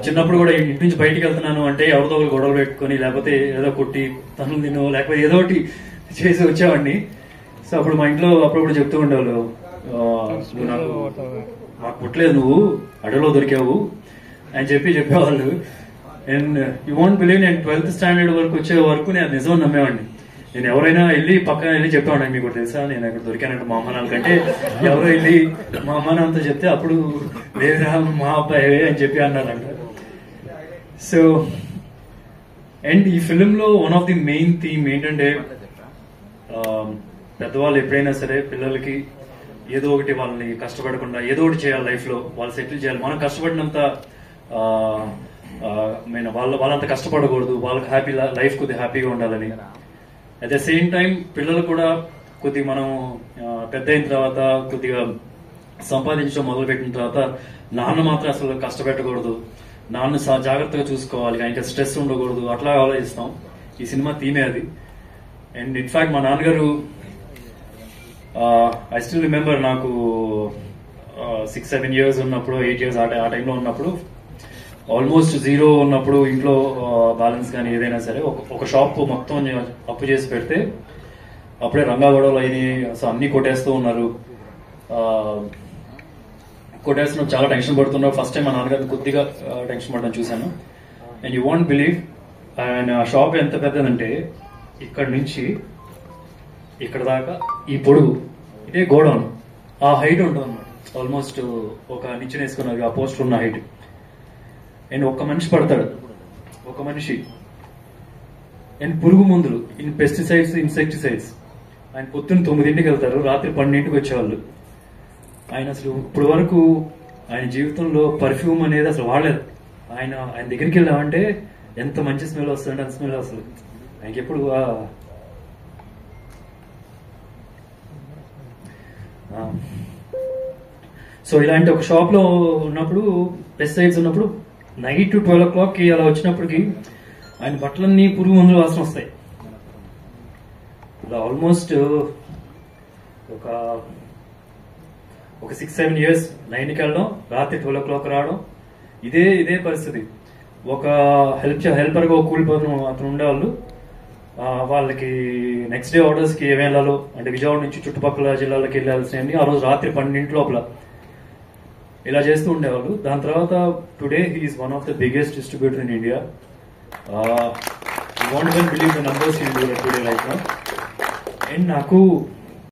చిన్నప్పుడు కూడా ఇంటి నుంచి బయటికి వెళ్తున్నాను అంటే ఎవరితో ఒకరు గొడవలు పెట్టుకుని లేకపోతే ఏదో కొట్టి తనులు తినో లేకపోతే ఏదో ఒకటి చేసి వచ్చేవాడిని. సో అప్పుడు మా ఇంట్లో అప్పుడప్పుడు చెప్తూ ఉండేవాళ్ళు, నువ్వు మాకు పుట్టలేదు, నువ్వు అడవిలో దొరికావు అని చెప్పేవాళ్ళు. అండ్ యూ వాంట్ బిలీవ్, నేను 12th స్టాండర్డ్ వరకు వచ్చే వరకు నేను నిజం నమ్మేవాడిని. నేను ఎవరైనా వెళ్ళి పక్కన వెళ్ళి చెప్పేవాడిని, మీకు తెలుసా నేను అక్కడ దొరికానంటే మా అమ్మ నాన్నకంటే ఎవరో వెళ్ళి మా అమ్మ నాన్నతో చెప్తే అప్పుడు లేదురా మా అబ్బాయి అని చెప్పి అన్నారంట. సో అండ్ ఈ ఫిలింలో one of the main theme ఏంటంటే, పెద్దవాళ్ళు ఎప్పుడైనా సరే పిల్లలకి ఏదో ఒకటి వాళ్ళని కష్టపడకుండా ఏదో ఒకటి చేయాలి లైఫ్ లో, వాళ్ళు సెటిల్ చేయాలి. మనం కష్టపడినంత వాళ్ళంత కష్టపడకూడదు, వాళ్ళకి హ్యాపీ లైఫ్ కొద్దిగా హ్యాపీగా ఉండాలని. అట్ ద సేమ్ టైం పిల్లలు కూడా కొద్దిగా మనం పెద్ద అయిన తర్వాత కొద్దిగా సంపాదించడం మొదలు పెట్టిన తర్వాత నాన్న మాత్రం అసలు కష్టపెట్టకూడదు, నాన్న జాగ్రత్తగా చూసుకోవాలి, ఇంకా స్ట్రెస్ ఉండకూడదు, అట్లా ఆలోచిస్తాం. ఈ సినిమా థీమే అది. అండ్ ఇన్ఫాక్ట్ మా నాన్నగారు, ఐ స్టిల్ రిమెంబర్, నాకు 6-7 years ఉన్నప్పుడు, 8 years ఆ టైంలో ఉన్నప్పుడు, ఆల్మోస్ట్ జీరో ఉన్నప్పుడు, ఇంట్లో బ్యాలెన్స్ కానీ ఏదైనా సరే ఒక షాప్ మొత్తం అప్పు చేసి పెడితే అప్పుడే రంగా గొడవలు అయినాయి, అసలు అన్ని కొట్టేస్తూ ఉన్నారు. కొట్టేస్తున్న చాలా టెన్షన్ పడుతున్నారు. ఫస్ట్ టైం మా నాన్నగారిని కొద్దిగా టెన్షన్ పడడం చూశాను. అండ్ యూ వాంట్ బిలీవ్, ఆయన షాప్ ఎంత పెద్దదంటే ఇక్కడ నుంచి ఇక్కడ దాకా ఈ పొడుగు ఇదే గోడౌన్, ఆ హైట్ ఉంటుంది అన్నమాట. ఆల్మోస్ట్ ఒక నిచ్చెన వేసుకున్నారు ఆ పోస్టర్ ఉన్న హైట్. అండ్ ఒక్క మనిషి పడతాడు, ఒక మనిషి. అండ్ పురుగు మందులు, ఇన్ పెస్టిసైడ్స్, ఇన్సెక్టిసైడ్స్. ఆయన పొద్దున్న 9ంటికి వెళ్తారు, రాత్రి 12ంటికి వచ్చేవాళ్ళు. ఆయన అసలు ఇప్పుడు వరకు ఆయన జీవితంలో పర్ఫ్యూమ్ అనేది అసలు వాడలేదు. ఆయన దగ్గరికి వెళ్ళామంటే ఎంత మంచి స్మెల్ వస్తుందంటే అంత స్మెల్ వస్తుంది. ఆయనకి ఎప్పుడు సో ఇలాంటి ఒక షాప్ లో ఉన్నప్పుడు, పెస్టిసైడ్స్ ఉన్నప్పుడు, నైట్ 12 o'clock అలా వచ్చినప్పటికి ఆయన బట్టలన్నీ పురుగు మందులు వాసన వస్తాయి. ఆల్మోస్ట్ ఒక 6-7 years 9కి వెళ్ళడం, రాత్రి 12 o'clock రావడం, ఇదే పరిస్థితి. ఒక హెల్పర్ గా ఒక కూలి అతను ఉండేవాళ్ళు. వాళ్ళకి నెక్స్ట్ డే ఆర్డర్స్ కి ఏమి వెళ్ళాలో అంటే విజయవాడ నుంచి చుట్టుపక్కల జిల్లాలకు వెళ్ళాల్సినవి ఆ రోజు రాత్రి 12 లోపల ఇలా చేస్తూ ఉండేవాళ్ళు. దాని తర్వాత today he is one of the biggest distributor in India. Won't believe the numbers in today right now. And నాకు